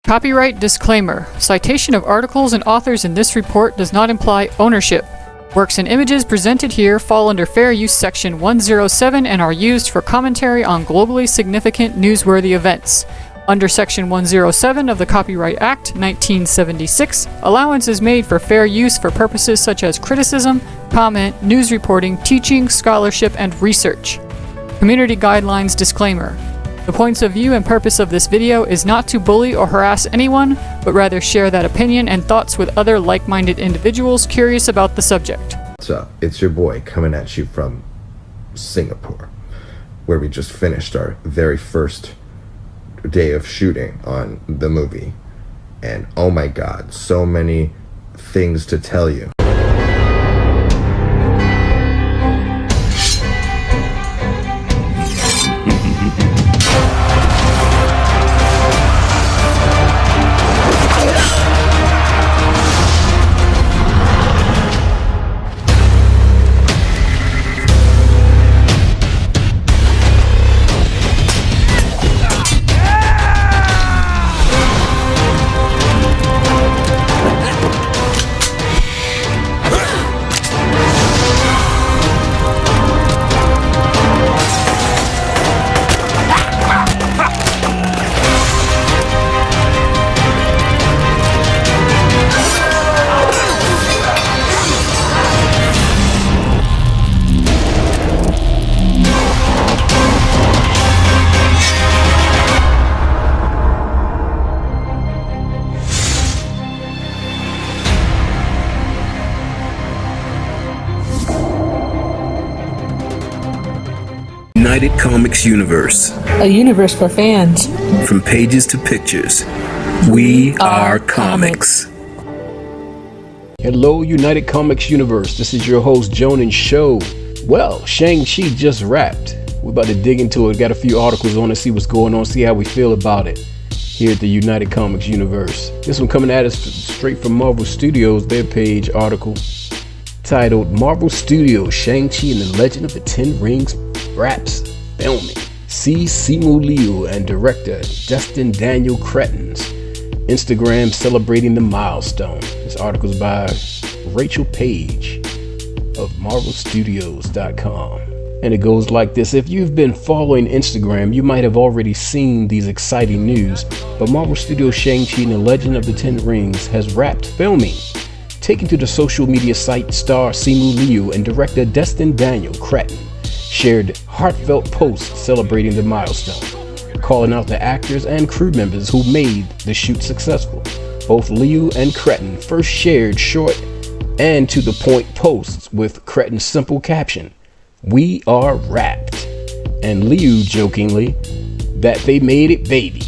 Copyright disclaimer. Citation of articles and authors in this report does not imply ownership. Works and images presented here fall under Fair Use Section 107 and are used for commentary on globally significant newsworthy events. Under Section 107 of the Copyright Act, 1976, allowance is made for fair use for purposes such as criticism, comment, news reporting, teaching, scholarship, and research. Community Guidelines Disclaimer. The points of view and purpose of this video is not to bully or harass anyone, but rather share that opinion and thoughts with other like-minded individuals curious about the subject. What's up? It's your boy coming at you from Singapore, where we just finished our very first day of shooting on the movie. And oh my god, so many things to tell you. United Comics Universe. A universe for fans. From pages to pictures, we are comics. Hello, United Comics Universe. This is your host, Jonan Show. Well, Shang-Chi just wrapped. We're about to dig into it. Got a few articles on it, see what's going on, see how we feel about it here at the United Comics Universe. This one coming at us straight from Marvel Studios, their page article titled Marvel Studios Shang-Chi and the Legend of the Ten Rings wraps filming. See Simu Liu and director Destin Daniel Cretton's Instagram celebrating the milestone. This article is by Rachel Page of MarvelStudios.com. And it goes like this. If you've been following Instagram, you might have already seen these exciting news, but Marvel Studios Shang-Chi and the Legend of the Ten Rings has wrapped filming. Taken to the social media site, star Simu Liu and director Destin Daniel Cretton shared heartfelt posts celebrating the milestone, calling out the actors and crew members who made the shoot successful. Both Liu and Cretton first shared short and to the point posts with Cretton's simple caption, "We are wrapped," and Liu jokingly that they made it, baby.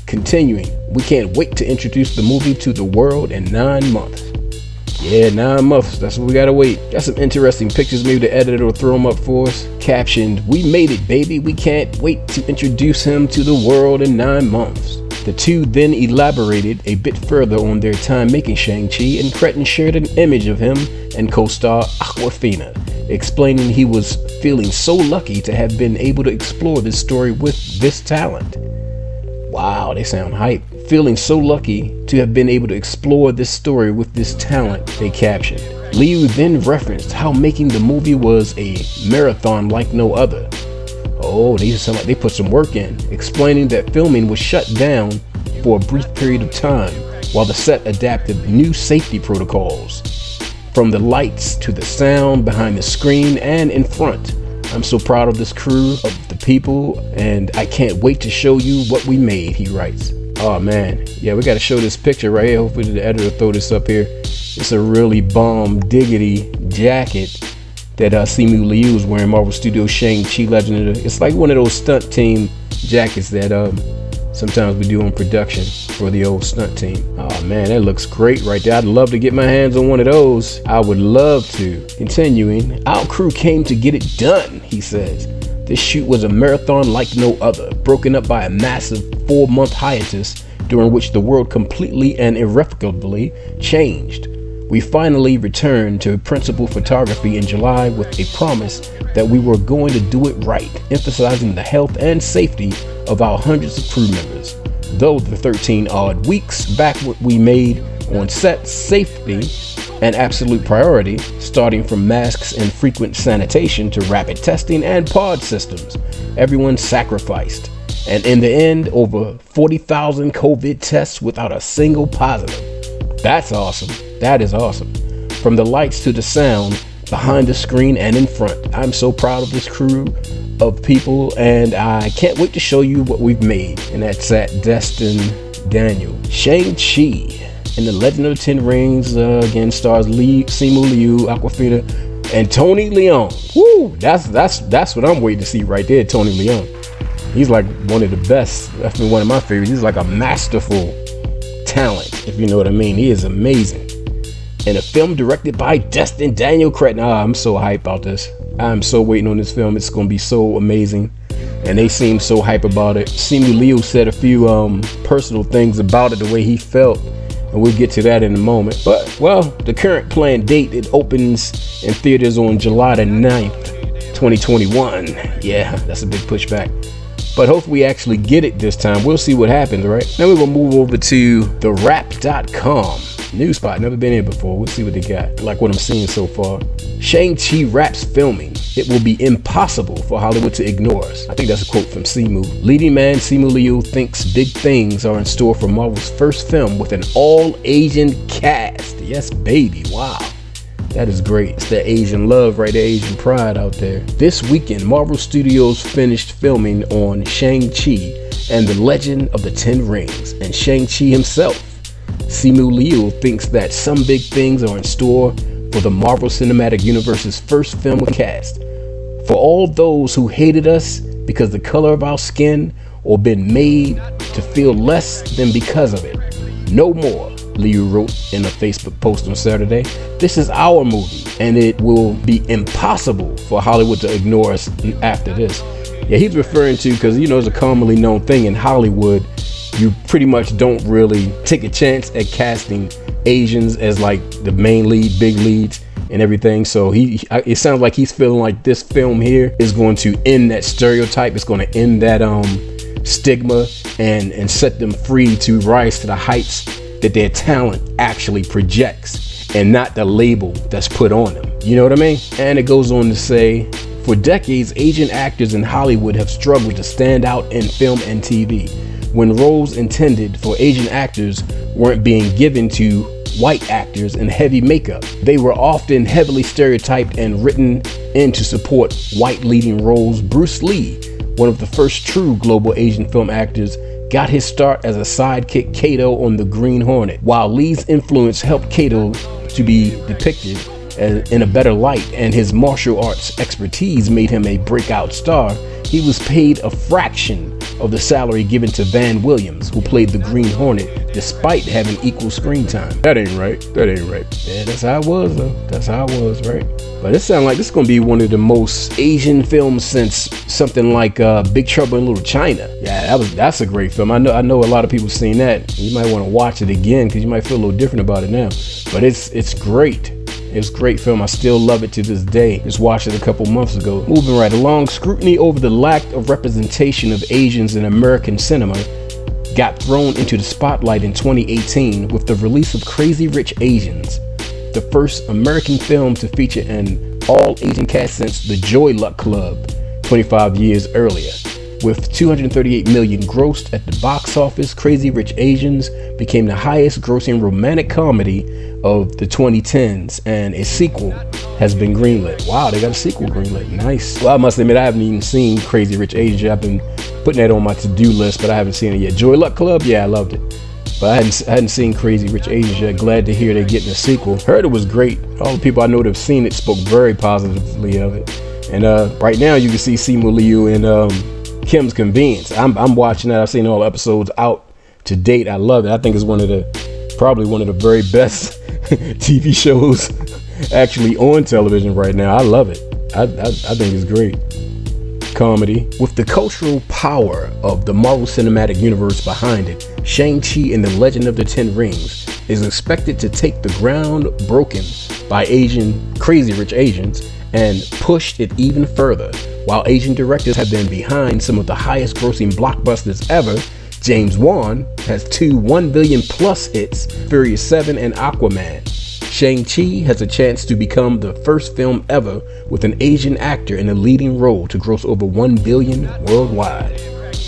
Continuing, "We can't wait to introduce the movie to the world in 9 months." Yeah, 9 months, that's what we gotta wait. Got some interesting pictures, maybe the editor will throw them up for us. Captioned, "We made it, baby. We can't wait to introduce him to the world in 9 months." The two then elaborated a bit further on their time making Shang-Chi, and Cretton shared an image of him and co-star Awkwafina, explaining he was feeling so lucky to have been able to explore this story with this talent. Wow, they sound hype. Feeling so lucky to have been able to explore this story with this talent, they captioned. Liu then referenced how making the movie was a marathon like no other. Oh, they sound like they put some work in, explaining that filming was shut down for a brief period of time while the set adapted new safety protocols. From the lights to the sound behind the screen and in front. I'm so proud of this crew, of the people, and I can't wait to show you what we made, he writes. Oh man, yeah, we gotta show this picture right here. Hopefully the editor will throw this up here. It's a really bomb diggity jacket that Simu Liu is wearing, Marvel Studios Shang-Chi Legend. It's like one of those stunt team jackets that sometimes we do on production for the old stunt team. Oh man, that looks great right there. I'd love to get my hands on one of those. I would love to. Continuing, "Our crew came to get it done," he says. "This shoot was a marathon like no other, broken up by a massive 4-month hiatus during which the world completely and irrevocably changed. We finally returned to principal photography in July with a promise that we were going to do it right, emphasizing the health and safety of our hundreds of crew members. though the 13 odd weeks back what we made on set, safety an absolute priority, starting from masks and frequent sanitation to rapid testing and pod systems. Everyone sacrificed. And in the end, over 40,000 COVID tests without a single positive. That's awesome. That is awesome. From the lights to the sound, behind the screen and in front. I'm so proud of this crew of people, and I can't wait to show you what we've made. And that's at Destin Daniel. Shang-Chi and the Legend of the Ten Rings again stars Simu Liu, Awkwafina, and Tony Leung. Woo! That's what I'm waiting to see right there. Tony Leung. He's like one of the best. That's been one of my favorites. He's like a masterful talent, if you know what I mean. He is amazing. And a film directed by Destin Daniel Cretton. I'm so hyped about this. I'm so waiting on this film. It's going to be so amazing. And they seem so hype about it. Simu Liu said a few personal things about it, the way he felt. And we'll get to that in a moment. But, well, the current planned date, it opens in theaters on July the 9th, 2021. Yeah, that's a big pushback. But hopefully we actually get it this time. We'll see what happens, right? Now we're going to move over to therap.com. News spot, never been here before. We'll see what they got. I like what I'm seeing so far. Shang-Chi wraps filming. It will be impossible for Hollywood to ignore us. I think that's a quote from Simu. Leading man Simu Liu thinks big things are in store for Marvel's first film with an all-Asian cast. Yes, baby. Wow. That is great. It's that Asian love, right? The Asian pride out there. This weekend, Marvel Studios finished filming on Shang-Chi and the Legend of the Ten Rings. And Shang-Chi himself, Simu Liu, thinks that some big things are in store for the Marvel Cinematic Universe's first film with cast. For all those who hated us because the color of our skin or been made to feel less than because of it, no more, Liu wrote in a Facebook post on Saturday. This is our movie, and it will be impossible for Hollywood to ignore us after this. Yeah, he's referring to, because, you know, it's a commonly known thing in Hollywood, you pretty much don't really take a chance at casting Asians as like the main lead, big leads and everything. So it sounds like he's feeling like this film here is going to end that stereotype. It's going to end that stigma and set them free to rise to the heights that their talent actually projects and not the label that's put on them. You know what I mean? And it goes on to say, for decades, Asian actors in Hollywood have struggled to stand out in film and TV. When roles intended for Asian actors weren't being given to white actors in heavy makeup, they were often heavily stereotyped and written in to support white leading roles. Bruce Lee, one of the first true global Asian film actors, got his start as a sidekick Kato on The Green Hornet. While Lee's influence helped Kato to be depicted in a better light and his martial arts expertise made him a breakout star, he was paid a fraction of the salary given to Van Williams, who played the Green Hornet, despite having equal screen time. That ain't right. That ain't right. Yeah, that's how it was, though. That's how it was, right? But it sounds like this is going to be one of the most Asian films since something like Big Trouble in Little China. Yeah, that's a great film. I know a lot of people seen that. You might want to watch it again because you might feel a little different about it now. But it's great. It's a great film. I still love it to this day. Just watched it a couple months ago. Moving right along, scrutiny over the lack of representation of Asians in American cinema got thrown into the spotlight in 2018 with the release of Crazy Rich Asians, the first American film to feature an all-Asian cast since The Joy Luck Club 25 years earlier. With $238 million grossed at the box office, Crazy Rich Asians became the highest grossing romantic comedy of the 2010s, and a sequel has been greenlit. Wow, they got a sequel greenlit. Nice. Well, I must admit, I haven't even seen Crazy Rich Asians yet. I've been putting that on my to-do list, but I haven't seen it yet. Joy Luck Club, yeah, I loved it. But I hadn't seen Crazy Rich Asians yet. Glad to hear they're getting a sequel. Heard it was great. All the people I know that have seen it spoke very positively of it. And right now you can see Simu Liu and Kim's Convenience. I'm watching that. I've seen all the episodes out to date. I love it. I think it's probably one of the very best TV shows actually on television right now. I love it. I think it's great. Comedy. With the cultural power of the Marvel Cinematic Universe behind it, Shang-Chi and the Legend of the Ten Rings is expected to take the ground broken by Crazy Rich Asians and push it even further. While Asian directors have been behind some of the highest grossing blockbusters ever, James Wan has 2 $1 billion plus hits, Furious 7 and Aquaman. Shang-Chi has a chance to become the first film ever with an Asian actor in a leading role to gross over $1 billion worldwide.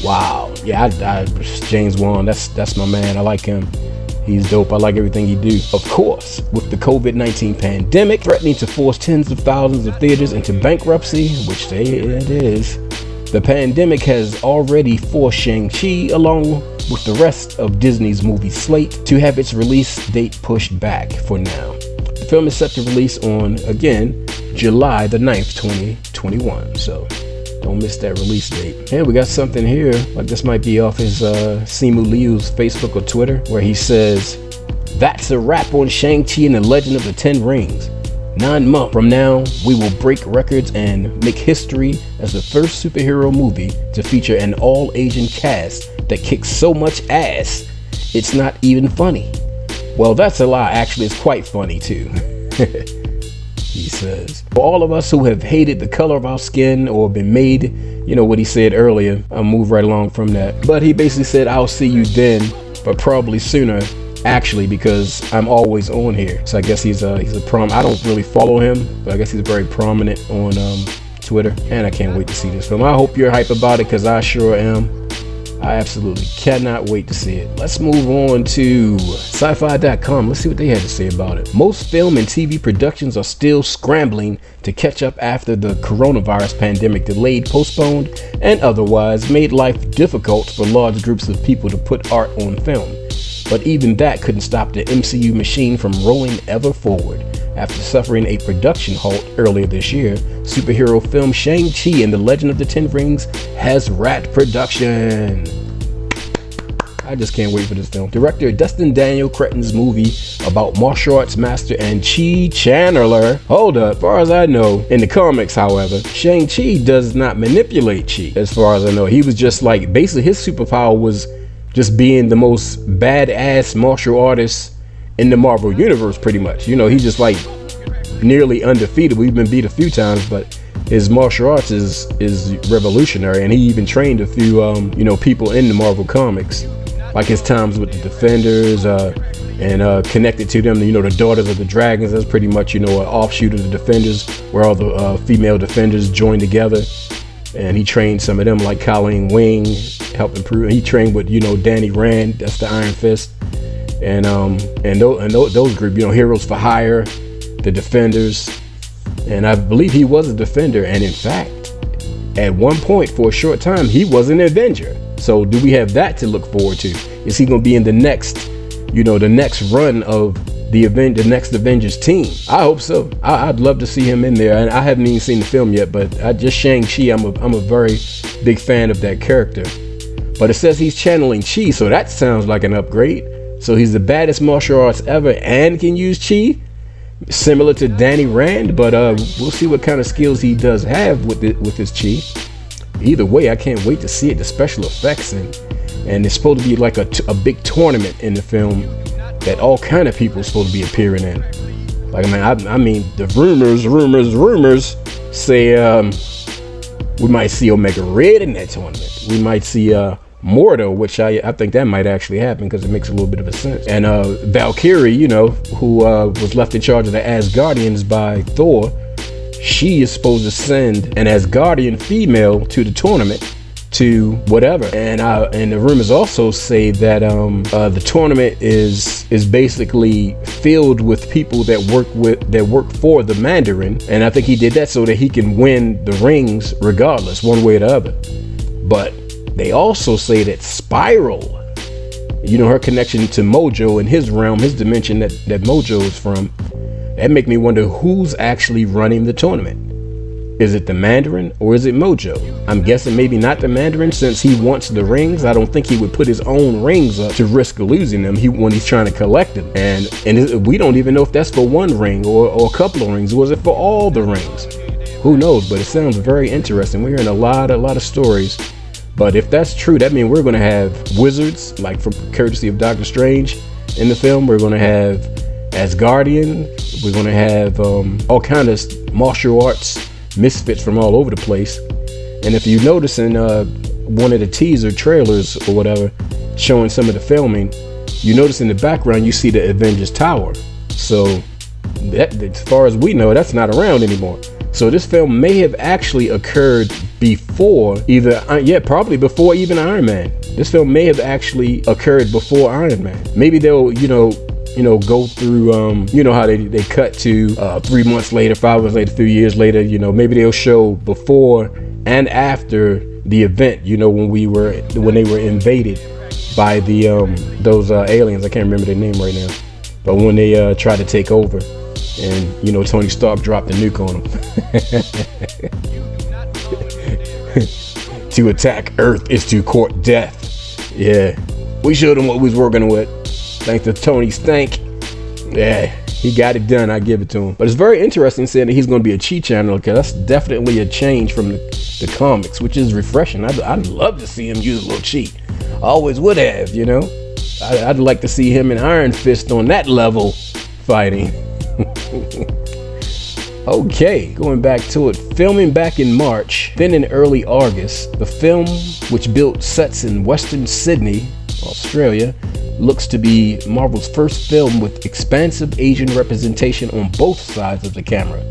Wow. Yeah, James Wan, that's my man. I like him. He's dope. I like everything he do. Of course, with the COVID-19 pandemic threatening to force tens of thousands of theaters into bankruptcy, which it is, the pandemic has already forced Shang-Chi, along with the rest of Disney's movie slate, to have its release date pushed back for now. The film is set to release on, again, July the 9th, 2021. So don't miss that release date. And we got something here, like this might be off his Simu Liu's Facebook or Twitter, where he says, "That's a wrap on Shang-Chi and the Legend of the Ten Rings. 9 months from now, we will break records and make history as the first superhero movie to feature an all-Asian cast that kicks so much ass, it's not even funny." Well, that's a lie. Actually, it's quite funny too. He says, "For all of us who have hated the color of our skin or been made," you know what he said earlier, I'll move right along from that. But he basically said, "I'll see you then, but probably sooner, actually, because I'm always on here." So I guess he's a I don't really follow him, but I guess he's very prominent on Twitter. And I can't wait to see this film. I hope you're hype about it, because I sure am. I absolutely cannot wait to see it. Let's move on to sci-fi.com. Let's see what they had to say about it. Most film and TV productions are still scrambling to catch up after the coronavirus pandemic delayed, postponed, and otherwise made life difficult for large groups of people to put art on film. But even that couldn't stop the MCU machine from rolling ever forward. After suffering a production halt earlier this year, superhero film Shang-Chi and the Legend of the Ten Rings has wrapped production. I just can't wait for this film. Director Dustin Daniel Cretton's movie about martial arts master and Chi channeler. Hold up, as far as I know, in the comics, however, Shang-Chi does not manipulate Chi. As far as I know, he was just like, basically his superpower was just being the most badass martial artist in the Marvel Universe, pretty much. You know, he's just like nearly undefeated. We've been beat a few times, but his martial arts is revolutionary, and he even trained a few people in the Marvel comics, like his times with the Defenders, and connected to them, the Daughters of the Dragons. That's pretty much an offshoot of the Defenders, where all the female Defenders joined together. And he trained some of them, like Colleen Wing, helped improve. He trained with Danny Rand, that's the Iron Fist, and those group, Heroes for Hire, the Defenders, and I believe he was a Defender. And in fact, at one point for a short time, he was an Avenger. So do we have that to look forward to? Is he going to be in the next, the next run of the next Avengers team? I hope so. I'd love to see him in there. And I haven't even seen the film yet, but just Shang-Chi, I'm a very big fan of that character. But it says he's channeling Chi, so that sounds like an upgrade. So he's the baddest martial arts ever and can use Chi, similar to Danny Rand. But we'll see what kind of skills he does have with his Chi. Either way, I can't wait to see it. The special effects, and it's supposed to be like a big tournament in the film that all kind of people are supposed to be appearing in. Like, I mean, the rumors say we might see Omega Red in that tournament. We might see Mordo, which I think that might actually happen, because it makes a little bit of a sense. And Valkyrie, who was left in charge of the Asgardians by Thor, she is supposed to send an Asgardian female to the tournament to whatever. And the rumors also say that the tournament is basically filled with people that work for the Mandarin. And I think he did that so that he can win the rings regardless, one way or the other. But they also say that Spiral, her connection to Mojo in his realm, his dimension that Mojo is from, that make me wonder who's actually running the tournament. Is it the Mandarin or is it Mojo? I'm guessing maybe not the Mandarin, since he wants the rings. I don't think he would put his own rings up to risk losing them when he's trying to collect them. And we don't even know if that's for one ring or a couple of rings. Or is it for all the rings? Who knows? But it sounds very interesting. We're hearing a lot of stories. But if that's true, that means we're going to have wizards, like from courtesy of Doctor Strange in the film. We're going to have Asgardian. We're going to have all kind of martial arts misfits from all over the place. And if you notice in one of the teaser trailers or whatever, showing some of the filming, you notice in the background you see the Avengers Tower. So that, as far as we know, that's not around anymore. So this film may have actually occurred before probably before even Iron Man. This film may have actually occurred before Iron Man. Maybe they'll, go through, how they cut to 3 months later, 5 months later, 3 years later, maybe they'll show before and after the event, when they were invaded by those aliens. I can't remember their name right now, but when they tried to take over, and Tony Stark dropped the nuke on them. To attack Earth is to court death. Yeah, we showed them what we was working with. Thanks to Tony Stank. Yeah, he got it done. I give it to him. But it's very interesting saying that he's going to be a cheat channel, because that's definitely a change from the comics, which is refreshing. I'd love to see him use a little cheat. I always would have, I'd like to see him and Iron Fist on that level fighting. Okay, going back to it. Filming back in March, then in early August, the film, which built sets in Western Sydney, Australia, looks to be Marvel's first film with expansive Asian representation on both sides of the camera.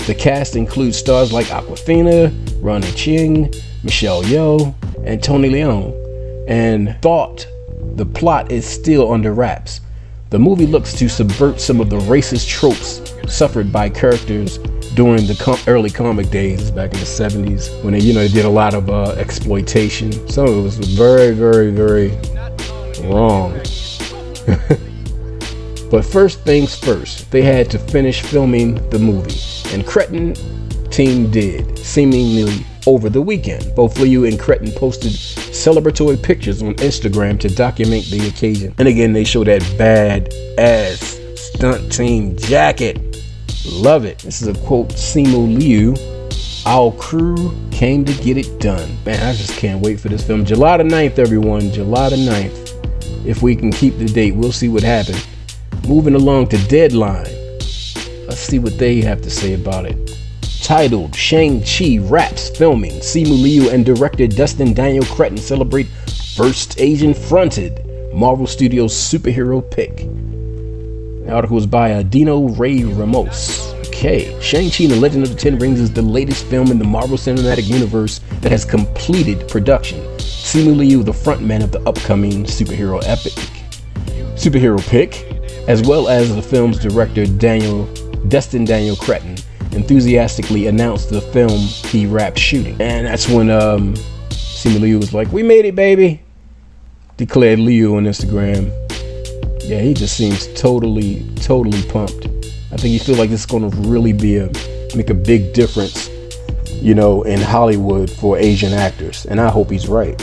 The cast includes stars like Awkwafina, Ronnie Ching, Michelle Yeoh, and Tony Leung, and thought the plot is still under wraps. The movie looks to subvert some of the racist tropes suffered by characters during the early comic days back in the 70s, when they did a lot of exploitation. Some of it was very, very, very wrong. But first things first, they had to finish filming the movie, and Cretton team did, seemingly over the weekend. Both Liu and Cretton posted celebratory pictures on Instagram to document the occasion. And again, they show that bad ass stunt team jacket. Love it. This is a quote, Simu Liu. Our crew came to get it done. Man, I just can't wait for this film. July the 9th, everyone. July the 9th. If we can keep the date, we'll see what happens. Moving along to Deadline. Let's see what they have to say about it. Titled Shang-Chi wraps filming. Simu Liu and director Dustin Daniel Cretton celebrate first Asian-fronted Marvel Studios superhero pick. The article was by Dino Ray Ramos. Okay, Shang-Chi The Legend of the Ten Rings is the latest film in the Marvel Cinematic Universe that has completed production. Simu Liu, the frontman of the upcoming superhero pick, as well as the film's director Dustin Daniel Cretton, enthusiastically announced the film he wrapped shooting. And that's when Simu Liu was like, "We made it, baby," declared Liu on Instagram. Yeah, he just seems totally pumped. I think he feels like this is going to really make a big difference, in Hollywood for Asian actors. And I hope he's right.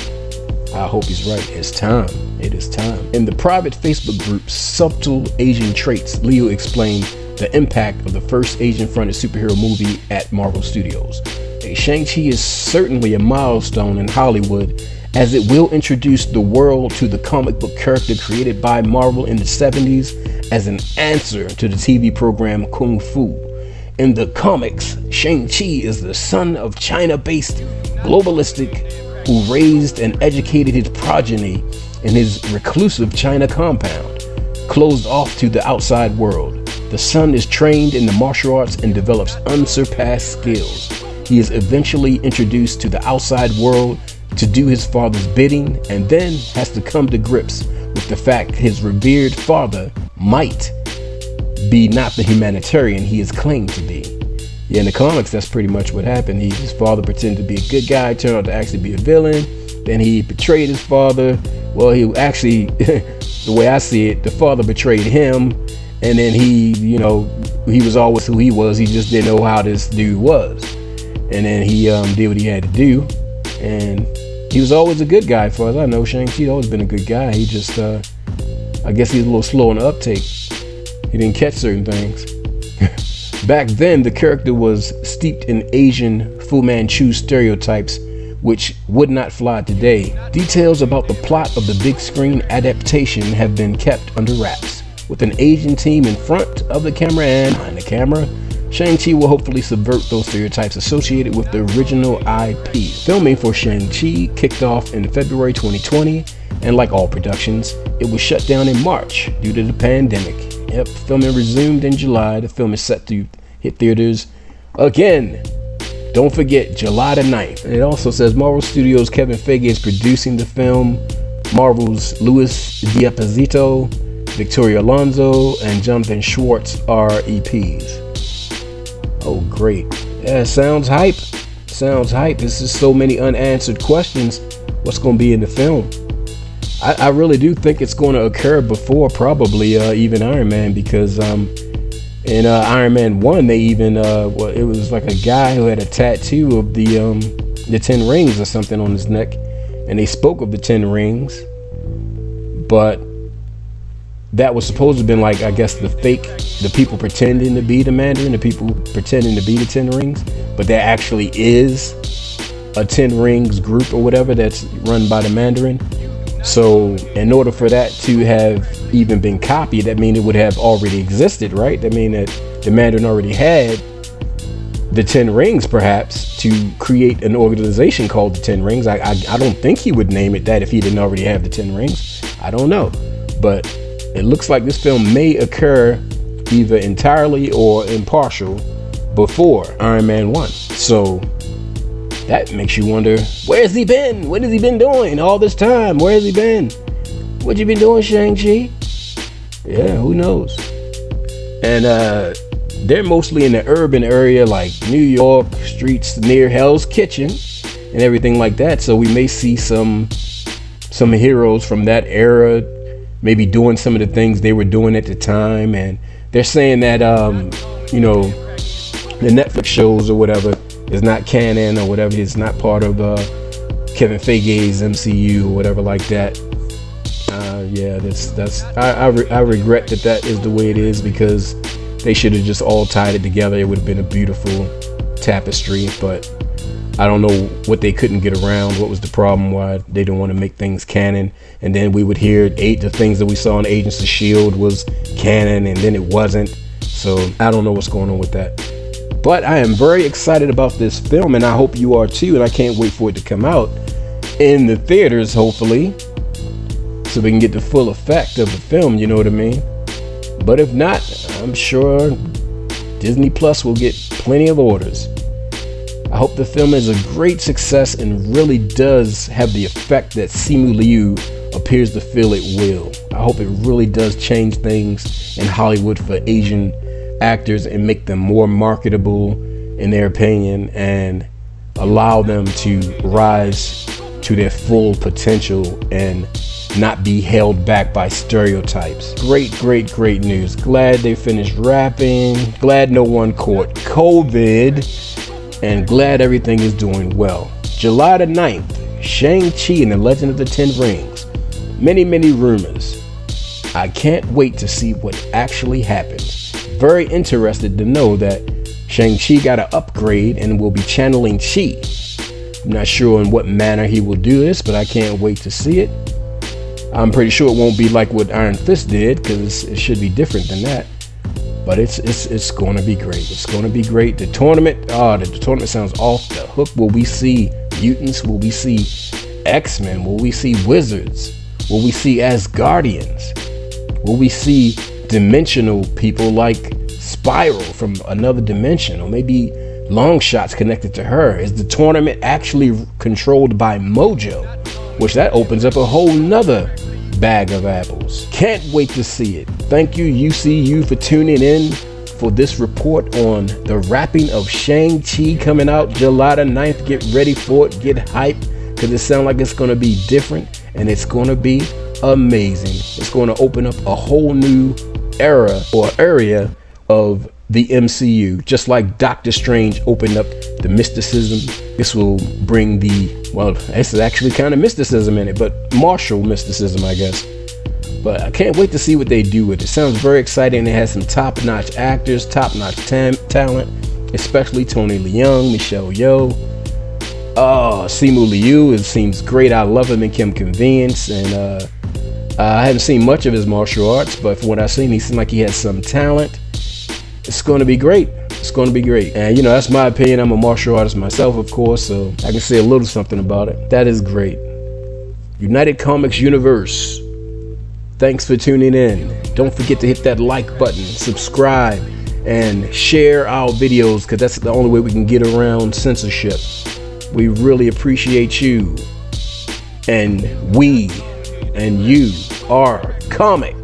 It's time. It is time. In the private Facebook group Subtle Asian Traits, Liu explained the impact of the first Asian-fronted superhero movie at Marvel Studios. Shang-Chi is certainly a milestone in Hollywood, as it will introduce the world to the comic book character created by Marvel in the 70s as an answer to the TV program Kung Fu. In the comics, Shang-Chi is the son of China-based globalistic who raised and educated his progeny in his reclusive China compound, closed off to the outside world. The son is trained in the martial arts and develops unsurpassed skills. He is eventually introduced to the outside world to do his father's bidding, and then has to come to grips with the fact his revered father might be not the humanitarian he is claimed to be. Yeah, in the comics, that's pretty much what happened. His father pretended to be a good guy, turned out to actually be a villain. Then he betrayed his father. Well, he actually, the way I see it, the father betrayed him. And then he was always who he was. He just didn't know how this dude was. And then he did what he had to do. And he was always a good guy, as far as I know. Shang-Chi's always been a good guy. He just, I guess he's a little slow on the uptake. He didn't catch certain things. Back then, the character was steeped in Asian Fu Manchu stereotypes, which would not fly today. Details about the plot of the big screen adaptation have been kept under wraps. With an Asian team in front of the camera and behind the camera, Shang-Chi will hopefully subvert those stereotypes associated with the original IP. Filming for Shang-Chi kicked off in February 2020 and like all productions, it was shut down in March due to the pandemic. Yep, filming resumed in July. The film is set to hit theaters again. Don't forget, July the 9th. And it also says Marvel Studios' Kevin Feige is producing the film. Marvel's Luis D'Apuzzo, Victoria Alonso, and Jonathan Schwartz are EPs. Oh, great. Yeah, sounds hype. Sounds hype. There's just so many unanswered questions. What's going to be in the film? I really do think it's going to occur before probably even Iron Man, because in Iron Man 1 they even it was like a guy who had a tattoo of the 10 rings or something on his neck, and they spoke of the 10 rings, but that was supposed to have been like, I guess, the people pretending to be the Mandarin, the people pretending to be the 10 rings, but there actually is a 10 rings group or whatever that's run by the Mandarin. So in order for that to have even been copied, that means it would have already existed, right? That means that the Mandarin already had the 10 rings, perhaps, to create an organization called the 10 rings. I don't think he would name it that if he didn't already have the 10 rings. I don't know. But it looks like this film may occur either entirely or impartial before Iron Man 1. So that makes you wonder, where has he been? What has he been doing all this time? Where has he been? What you been doing, Shang-Chi? Yeah, who knows? And they're mostly in the urban area, like New York, streets near Hell's Kitchen and everything like that. So we may see some heroes from that era maybe doing some of the things they were doing at the time. And they're saying that the Netflix shows or whatever is not canon or whatever. It's not part of Kevin Feige's MCU or whatever like that. Yeah, I regret that is the way it is, because they should have just all tied it together. It would have been a beautiful tapestry, but I don't know what they couldn't get around. What was the problem? Why they didn't want to make things canon? And then we would hear the things that we saw in Agents of S.H.I.E.L.D. was canon, and then it wasn't. So I don't know what's going on with that. But I am very excited about this film, and I hope you are too. And I can't wait for it to come out in the theaters, hopefully, so we can get the full effect of the film, you know what I mean? But if not, I'm sure Disney Plus will get plenty of orders. I hope the film is a great success and really does have the effect that Simu Liu appears to feel it will. I hope it really does change things in Hollywood for Asian actors and make them more marketable in their opinion, and allow them to rise to their full potential and not be held back by stereotypes. Great news. Glad they finished wrapping. Glad no one caught COVID. And glad everything is doing well. July the 9th, Shang-Chi and the Legend of the 10 Rings. Many rumors. I can't wait to see what actually happens. Very interested to know that Shang-Chi got an upgrade and will be channeling Chi. I'm not sure in what manner he will do this, but I can't wait to see it. I'm pretty sure it won't be like what Iron Fist did, because it should be different than that. But it's going to be great. It's going to be great. The tournament sounds off the hook. Will we see mutants? Will we see X-Men? Will we see wizards? Will we see Asgardians? Will we see dimensional people like Spiral from another dimension, or maybe long shots connected to her? Is the tournament actually controlled by Mojo? Which that opens up a whole nother bag of apples. Can't wait to see it. Thank you, UCU, for tuning in for this report on the wrapping of Shang-Chi coming out July the 9th. Get ready for it. Get hyped, because it sounds like it's going to be different, and it's going to be amazing. It's going to open up a whole new era or area of the MCU, just like Doctor Strange opened up the mysticism. This will bring this is actually kind of mysticism in it, but martial mysticism, I guess. But I can't wait to see what they do with it. Sounds very exciting. It has some top-notch actors, top-notch talent, especially Tony Leung, Michelle Yeoh. Simu Liu, it seems great. I love him in Kim Convenience, and I haven't seen much of his martial arts, but from what I've seen, he seemed like he has some talent. It's going to be great. It's going to be great. And that's my opinion. I'm a martial artist myself, of course, so I can say a little something about it. That is great. United Comics Universe. Thanks for tuning in. Don't forget to hit that like button, subscribe, and share our videos, because that's the only way we can get around censorship. We really appreciate you. And we and you are comics.